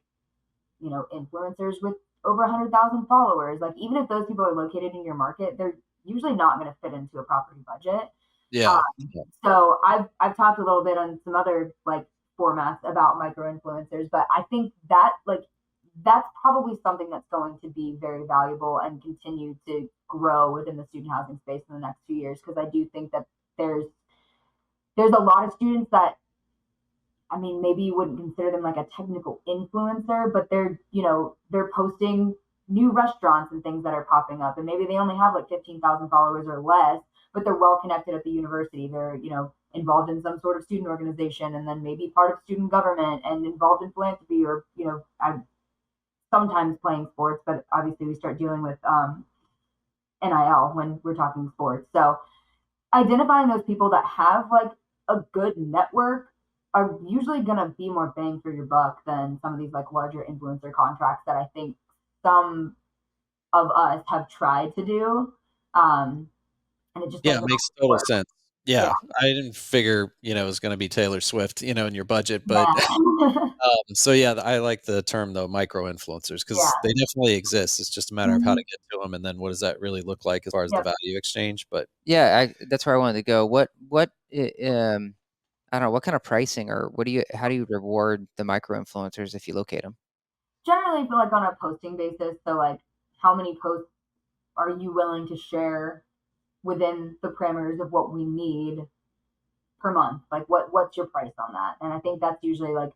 [SPEAKER 1] influencers with over 100,000 followers, like even if those people are located in your market, they're usually not going to fit into a property budget.
[SPEAKER 3] Yeah.
[SPEAKER 1] So I've talked a little bit on some other like formats about micro influencers, but I think that like that's probably something that's going to be very valuable and continue to grow within the student housing space in the next few years, because I do think that there's a lot of students that, I mean, maybe you wouldn't consider them like a technical influencer, but they're posting new restaurants and things that are popping up, and maybe they only have like 15,000 followers or less, but they're well connected at the university. They're, involved in some sort of student organization, and then maybe part of student government and involved in philanthropy, or, I'm sometimes playing sports, but obviously we start dealing with NIL when we're talking sports. So identifying those people that have like a good network are usually going to be more bang for your buck than some of these like larger influencer contracts that I think some of us have tried to do. And it just
[SPEAKER 3] it makes total sense. Yeah. I didn't figure, it was going to be Taylor Swift, in your budget, but so I like the term though, micro influencers, because they definitely exist. It's just a matter of how to get to them, and then what does that really look like as far as the value exchange. But
[SPEAKER 2] that's where I wanted to go. What I don't know, what kind of pricing, or how do you reward the micro influencers if you locate them?
[SPEAKER 1] Generally, like on a posting basis. So like, how many posts are you willing to share within the parameters of what we need per month? Like what's your price on that? And I think that's usually like,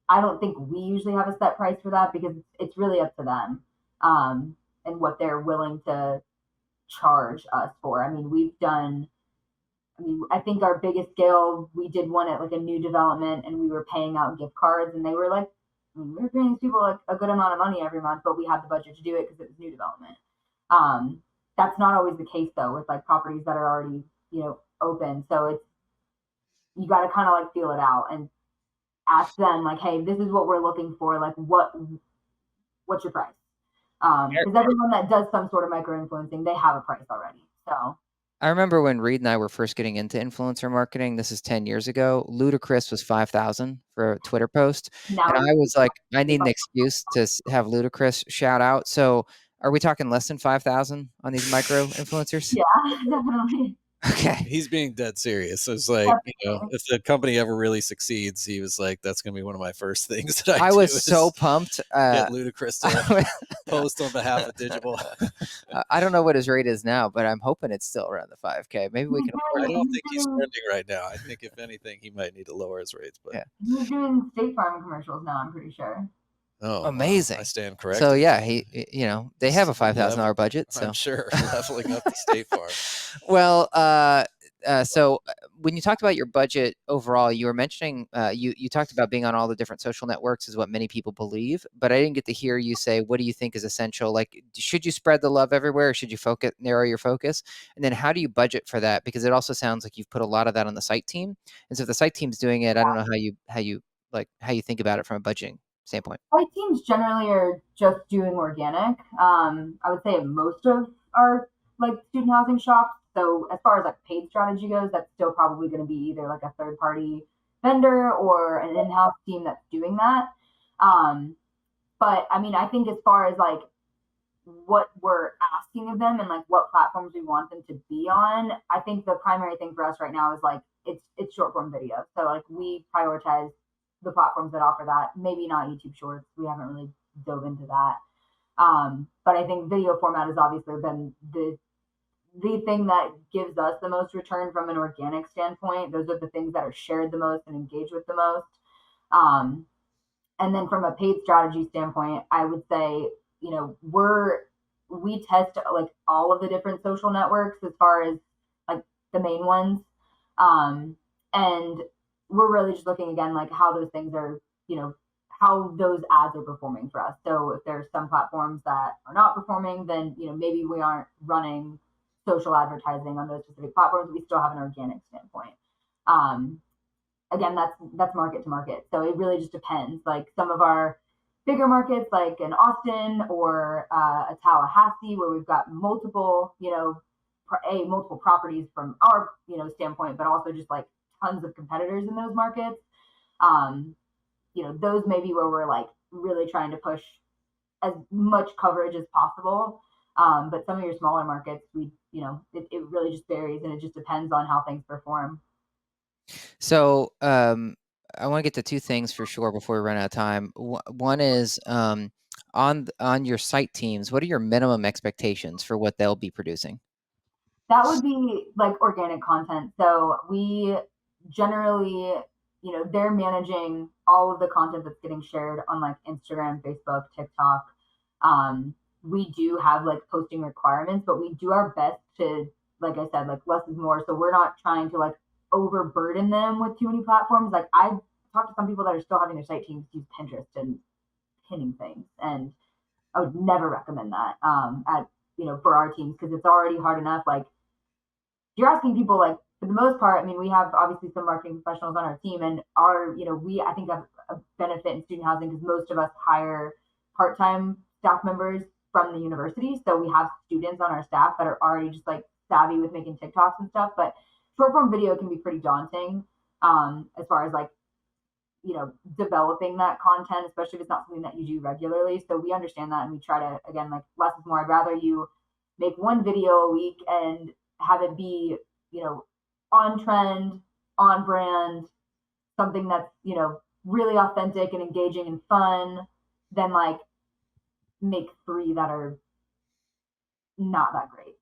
[SPEAKER 1] I don't think we usually have a set price for that, because it's really up to them and what they're willing to charge us for. I mean, I think our biggest scale, we did one at like a new development, and we were paying out gift cards, and they were like, we were paying these people like a good amount of money every month, but we had the budget to do it because it was new development. That's not always the case though with like properties that are already, open. So you got to kind of like feel it out and ask them like, hey, this is what we're looking for. Like what what's your price? Because everyone that does some sort of micro influencing, they have a price already. So
[SPEAKER 2] I remember when Reed and I were first getting into influencer marketing. This is 10 years ago. Ludacris was 5,000 for a Twitter post,
[SPEAKER 1] now
[SPEAKER 2] and I was like, I need an excuse to have Ludacris shout out. So, are we talking less than 5,000 on these micro influencers?
[SPEAKER 1] yeah, definitely.
[SPEAKER 2] Okay.
[SPEAKER 3] He's being dead serious. It's like, if the company ever really succeeds, he was like, that's going to be one of my first things that I do.
[SPEAKER 2] was so pumped.
[SPEAKER 3] Get Ludacris to post on behalf of Digible.
[SPEAKER 2] I don't know what his rate is now, but I'm hoping it's still around the 5K. Maybe we can afford
[SPEAKER 3] I
[SPEAKER 2] it.
[SPEAKER 3] don't think he's spending right now. I think if anything, he might need to lower his rates. But
[SPEAKER 2] Yeah.
[SPEAKER 1] He's doing State Farm commercials now, I'm pretty sure.
[SPEAKER 3] Oh,
[SPEAKER 2] amazing!
[SPEAKER 3] I stand corrected.
[SPEAKER 2] So yeah, they have a $5,000 budget. So
[SPEAKER 3] I'm sure leveling up the State Farm.
[SPEAKER 2] Well, so when you talked about your budget overall, you were mentioning you talked about being on all the different social networks is what many people believe, but I didn't get to hear you say what do you think is essential. Like, should you spread the love everywhere, or should you narrow your focus, and then how do you budget for that? Because it also sounds like you've put a lot of that on the site team, and so if the site team's doing it, I don't know how you think about it from a budgeting standpoint.
[SPEAKER 1] Site teams generally are just doing organic. I would say most of our like student housing shops. So as far as like paid strategy goes, that's still probably going to be either like a third party vendor or an in-house team that's doing that. But I mean, I think as far as like what we're asking of them and like what platforms we want them to be on, I think the primary thing for us right now is like it's short form video. So like we prioritize the platforms that offer that. Maybe not YouTube Shorts. We haven't really dove into that. But I think video format has obviously been the thing that gives us the most return from an organic standpoint. Those are the things that are shared the most and engaged with the most. And then from a paid strategy standpoint, I would say, we test like all of the different social networks as far as like the main ones. And we're really just looking again, like how those things are, how those ads are performing for us. So if there's some platforms that are not performing, then, maybe we aren't running social advertising on those specific platforms. We still have an organic standpoint. Again, that's market to market. So it really just depends. Like some of our bigger markets, like in Austin or a Tallahassee, where we've got multiple, multiple properties from our, standpoint, but also just like tons of competitors in those markets. Those may be where we're like really trying to push as much coverage as possible. But some of your smaller markets, it really just varies and it just depends on how things perform.
[SPEAKER 2] So I want to get to two things for sure before we run out of time. One is on your site teams, what are your minimum expectations for what they'll be producing?
[SPEAKER 1] That would be like organic content. So we generally, they're managing all of the content that's getting shared on like Instagram, Facebook, TikTok. We do have like posting requirements, but we do our best to, like I said, like less is more. So we're not trying to like overburden them with too many platforms. Like I've talked to some people that are still having their site teams use Pinterest and pinning things, and I would never recommend that for our teams, because it's already hard enough. Like you're asking people, like for the most part, I mean, we have obviously some marketing professionals on our team, and we I think have a benefit in student housing because most of us hire part-time staff members from the university. So we have students on our staff that are already just like savvy with making TikToks and stuff. But short form video can be pretty daunting as far as like, developing that content, especially if it's not something that you do regularly. So we understand that, and we try to, again, like less is more. I'd rather you make one video a week and have it be, on trend, on brand, something that's, really authentic and engaging and fun, than like make 3 that are not that great,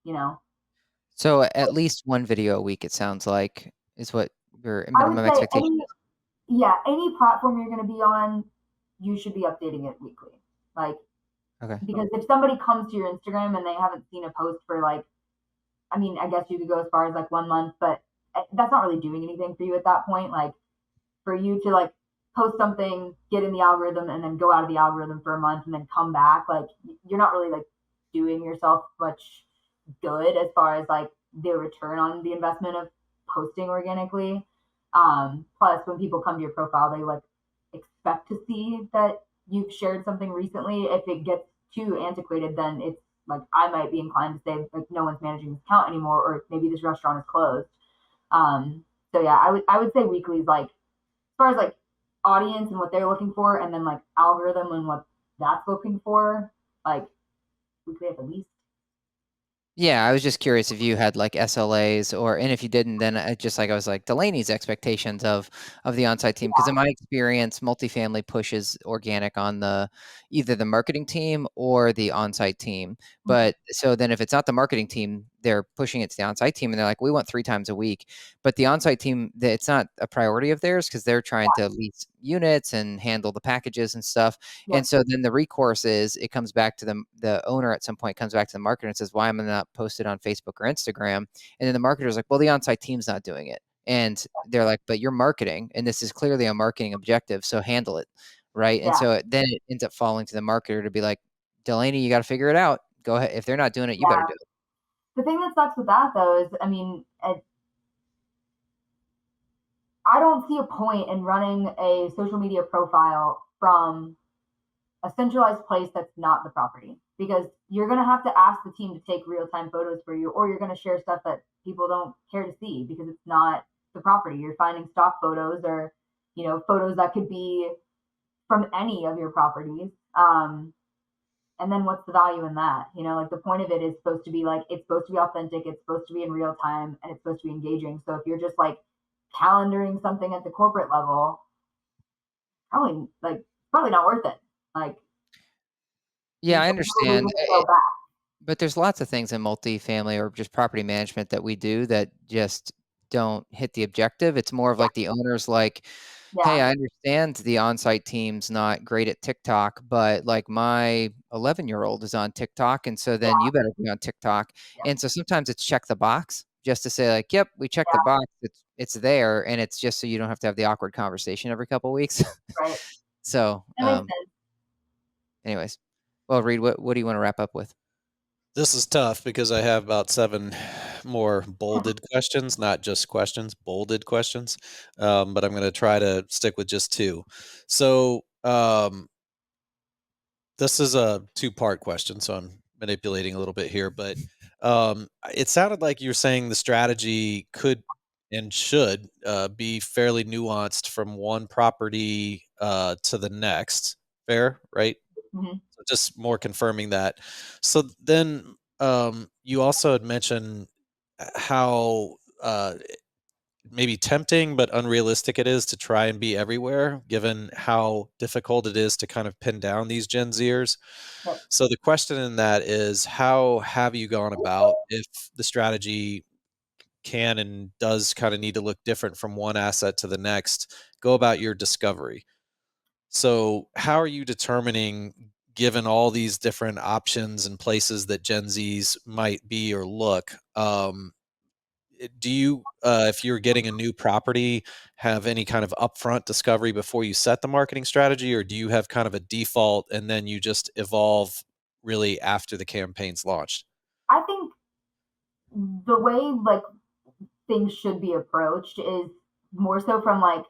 [SPEAKER 2] So at least one video a week, it sounds like, is what your minimum expectation is.
[SPEAKER 1] Any platform you're going to be on, you should be updating it weekly. Like,
[SPEAKER 2] okay.
[SPEAKER 1] Because if somebody comes to your Instagram and they haven't seen a post for like, I mean, I guess you could go as far as like 1 month, but that's not really doing anything for you at that point. Like for you to like post something, get in the algorithm, and then go out of the algorithm for a month and then come back, like you're not really like doing yourself much good as far as like the return on the investment of posting organically. Plus when people come to your profile, they like expect to see that you've shared something recently, if it gets too antiquated, then it's like I might be inclined to say like no one's managing this account anymore, or maybe this restaurant is closed. So yeah, I would say weekly is like as far as like audience and what they're looking for, and then like algorithm and what that's looking for, like weekly at the least.
[SPEAKER 2] Yeah, I was just curious if you had like SLAs and if you didn't, then just like I was like Delaney's expectations of the on-site team. Because in my experience, multifamily pushes organic on either the marketing team or the on-site team. But so then if it's not the marketing team, they're pushing it to the on-site team and they're like, we want 3 times a week. But the on-site team, it's not a priority of theirs because they're trying to lease units and handle the packages and stuff.
[SPEAKER 1] Yeah.
[SPEAKER 2] And so then the recourse is it comes back to the owner at some point, comes back to the marketer and says, why am I not posted on Facebook or Instagram? And then the marketer's like, well, the on-site team's not doing it. And they're like, but you're marketing, and this is clearly a marketing objective, so handle it. Right. And so then it ends up falling to the marketer to be like, Delaney, you got to figure it out. Go ahead. If they're not doing it, you better do it.
[SPEAKER 1] The thing that sucks with that though is, I mean, I don't see a point in running a social media profile from a centralized place that's not the property, because you're going to have to ask the team to take real-time photos for you, or you're going to share stuff that people don't care to see because it's not the property. You're finding stock photos or, you know, photos that could be from any of your properties. And then what's the value in that? You know, like the point of it is supposed to be like, it's supposed to be authentic, it's supposed to be in real time, and it's supposed to be engaging. So if you're just like calendaring something at the corporate level, probably not worth it. Like,
[SPEAKER 2] yeah, I understand. But there's lots of things in multifamily or just property management that we do that just don't hit the objective. It's more of like the owner's like, hey, I understand the on-site team's not great at TikTok, but like my 11-year-old is on TikTok. And so then you better be on TikTok. And so sometimes it's check the box just to say like, yep, we checked the box. It's there. And it's just so you don't have to have the awkward conversation every couple of weeks.
[SPEAKER 1] Right.
[SPEAKER 2] So, anyways, well, Reed, what do you want to wrap up with?
[SPEAKER 3] This is tough because I have about 7 more bolded questions, not just questions, bolded questions. But I'm going to try to stick with just 2. So this is a 2-part question, so I'm manipulating a little bit here. But it sounded like you're saying the strategy could and should be fairly nuanced from one property to the next. Fair, right?
[SPEAKER 1] Mm-hmm.
[SPEAKER 3] So just more confirming that. So then you also had mentioned how maybe tempting but unrealistic it is to try and be everywhere, given how difficult it is to kind of pin down these Gen Zers.
[SPEAKER 1] Yep.
[SPEAKER 3] So the question in that is, how have you gone about, if the strategy can and does kind of need to look different from one asset to the next, go about your discovery? So how are you determining, given all these different options and places that Gen Zs might be or look, do you, if you're getting a new property, have any kind of upfront discovery before you set the marketing strategy, or do you have kind of a default and then you just evolve really after the campaign's launched?
[SPEAKER 1] I think the way like things should be approached is more so from like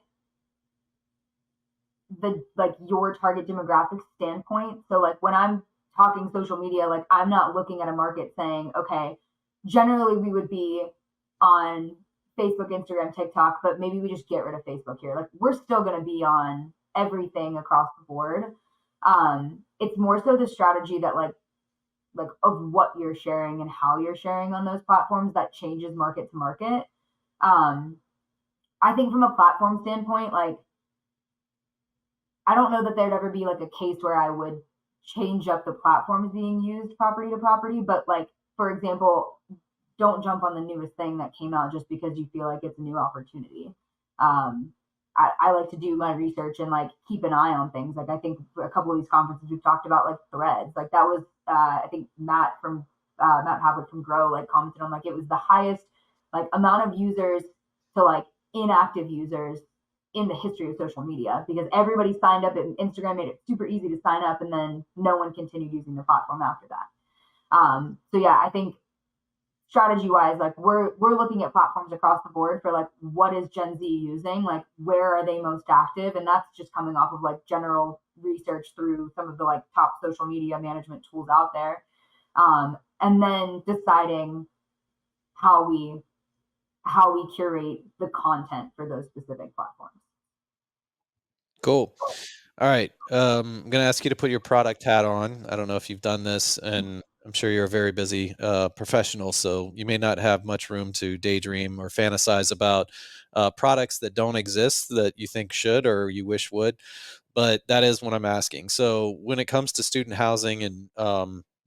[SPEAKER 1] your target demographic standpoint. So like when I'm talking social media, like I'm not looking at a market saying, okay, generally we would be on Facebook, Instagram, TikTok, but maybe we just get rid of Facebook here. Like we're still going to be on everything across the board. It's more so the strategy that like of what you're sharing and how you're sharing on those platforms that changes market to market. I think from a platform standpoint, like I don't know that there'd ever be like a case where I would change up the platforms being used property to property, but like for example, don't jump on the newest thing that came out just because you feel like it's a new opportunity. I like to do my research and like keep an eye on things. Like I think a couple of these conferences we've talked about like threads, like that was I think Matt Havlick from Grow like commented on like it was the highest like amount of users to like inactive users in the history of social media, because everybody signed up and Instagram made it super easy to sign up and then no one continued using the platform after that. So yeah, I think strategy wise, like we're looking at platforms across the board for like what is Gen Z using, like where are they most active, and that's just coming off of like general research through some of the like top social media management tools out there, and then deciding how we curate the content for those specific platforms.
[SPEAKER 3] Cool. All right. I'm going to ask you to put your product hat on. I don't know if you've done this, and I'm sure you're a very busy professional, so you may not have much room to daydream or fantasize about products that don't exist that you think should or you wish would. But that is what I'm asking. So when it comes to student housing and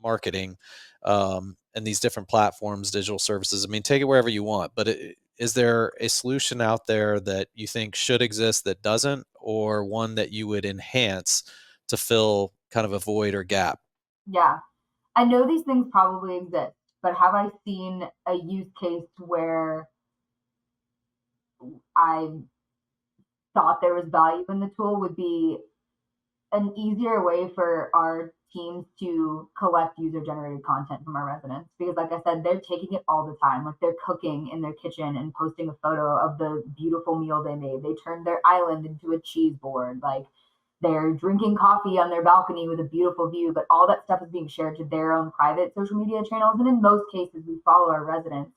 [SPEAKER 3] marketing and these different platforms, digital services, I mean, take it wherever you want. But is there a solution out there that you think should exist that doesn't, or one that you would enhance to fill kind of a void or gap?
[SPEAKER 1] Yeah, I know these things probably exist, but have I seen a use case where I thought there was value in the tool would be an easier way for our teams to collect user generated content from our residents, because like I said, they're taking it all the time. Like they're cooking in their kitchen and posting a photo of the beautiful meal they made. They turned their island into a cheese board. Like they're drinking coffee on their balcony with a beautiful view, but all that stuff is being shared to their own private social media channels, and in most cases we follow our residents.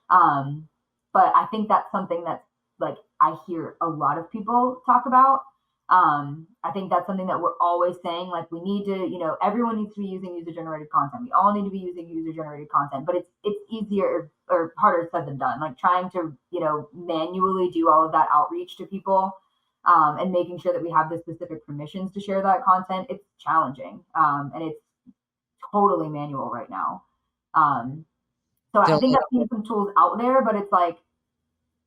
[SPEAKER 1] But I think that's something that's like I hear a lot of people talk about. I think that's something that we're always saying, like we need to, everyone needs to be using user generated content. We all need to be using user generated content, but it's easier or harder said than done. Like trying to, manually do all of that outreach to people, and making sure that we have the specific permissions to share that content. It's challenging. And it's totally manual right now. So I think I've seen some tools out there, but it's like,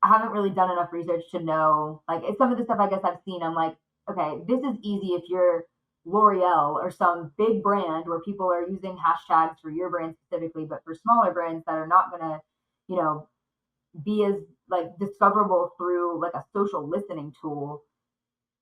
[SPEAKER 1] I haven't really done enough research to know, like some of the stuff I guess I've seen, I'm like, okay, this is easy if you're L'Oreal or some big brand where people are using hashtags for your brand specifically, but for smaller brands that are not going to, be as like discoverable through like a social listening tool,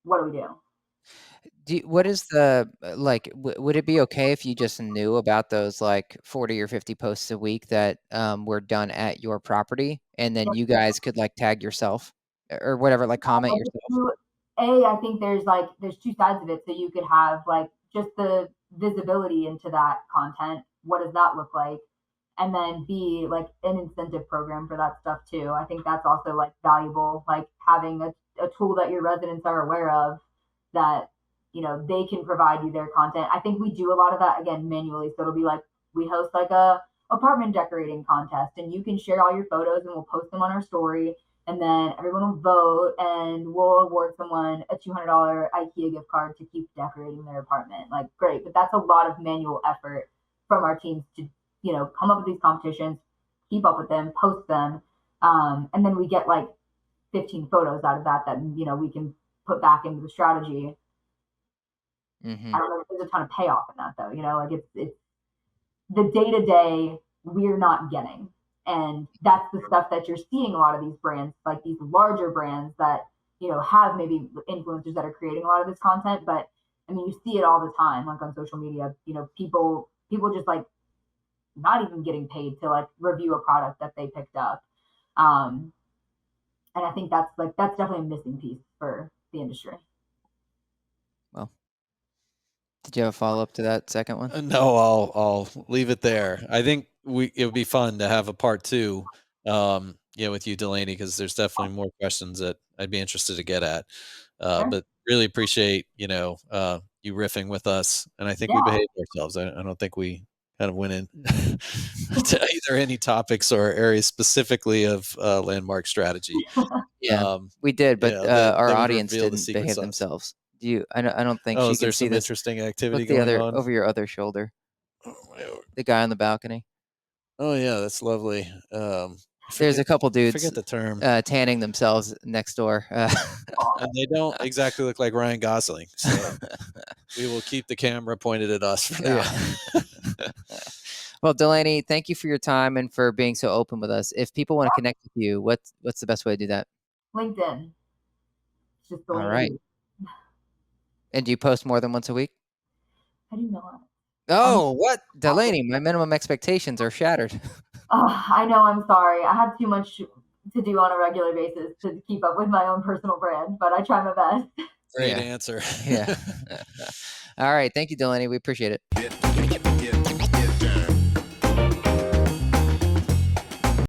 [SPEAKER 1] what do we do?
[SPEAKER 2] What is the like? Would it be okay if you just knew about those like 40 or 50 posts a week that were done at your property, and then you guys could like tag yourself or whatever, like comment yourself?
[SPEAKER 1] I think there's two sides of it. So you could have like just the visibility into that content. What does that look like? And then B, like an incentive program for that stuff too. I think that's also like valuable, like having a tool that your residents are aware of that, they can provide you their content. I think we do a lot of that again manually. So it'll be like we host like a apartment decorating contest, and you can share all your photos and we'll post them on our story, and then everyone will vote and we'll award someone a $200 IKEA gift card to keep decorating their apartment. Like great, but that's a lot of manual effort from our teams to, come up with these competitions, keep up with them, post them. And then we get like 15 photos out of that, we can put back into the strategy.
[SPEAKER 2] Mm-hmm.
[SPEAKER 1] I don't know if there's a ton of payoff in that though, like it's the day-to-day we're not getting. And that's the stuff that you're seeing a lot of these brands, like these larger brands that, have maybe influencers that are creating a lot of this content. But I mean, you see it all the time, like on social media, people just like not even getting paid to like review a product that they picked up. And I think that's definitely a missing piece for the industry.
[SPEAKER 2] Well, did you have a follow-up to that second one?
[SPEAKER 3] No, I'll leave it there. I think it would be fun to have a part two, with you, Delaney, because there's definitely more questions that I'd be interested to get at.
[SPEAKER 1] Sure.
[SPEAKER 3] But really appreciate, you riffing with us, and I think we behaved ourselves. I don't think we kind of went in to either any topics or areas specifically of landmark strategy.
[SPEAKER 2] Yeah, we did, but our audience didn't behave
[SPEAKER 3] sauce.
[SPEAKER 2] themselves. I don't think she
[SPEAKER 3] is there
[SPEAKER 2] can see
[SPEAKER 3] some
[SPEAKER 2] this.
[SPEAKER 3] interesting activity
[SPEAKER 2] Look
[SPEAKER 3] going on
[SPEAKER 2] over your other shoulder.
[SPEAKER 3] Oh,
[SPEAKER 2] the guy on the balcony.
[SPEAKER 3] Oh yeah, that's lovely.
[SPEAKER 2] There's a couple dudes.
[SPEAKER 3] Forget the term.
[SPEAKER 2] Tanning themselves next door.
[SPEAKER 3] And they don't exactly look like Ryan Gosling. So we will keep the camera pointed at us for now.
[SPEAKER 2] Yeah. Well, Delaney, thank you for your time and for being so open with us. If people want to connect with you, what's the best way to do that?
[SPEAKER 1] LinkedIn. It's just
[SPEAKER 2] All right. And do you post more than once a week?
[SPEAKER 1] I do not.
[SPEAKER 2] Oh, what? Delaney, my minimum expectations are shattered.
[SPEAKER 1] I know, I'm sorry. I have too much to do on a regular basis to keep up with my own personal brand, but I try my best.
[SPEAKER 3] Great answer.
[SPEAKER 2] Yeah. All right. Thank you, Delaney. We appreciate it.
[SPEAKER 4] Yeah.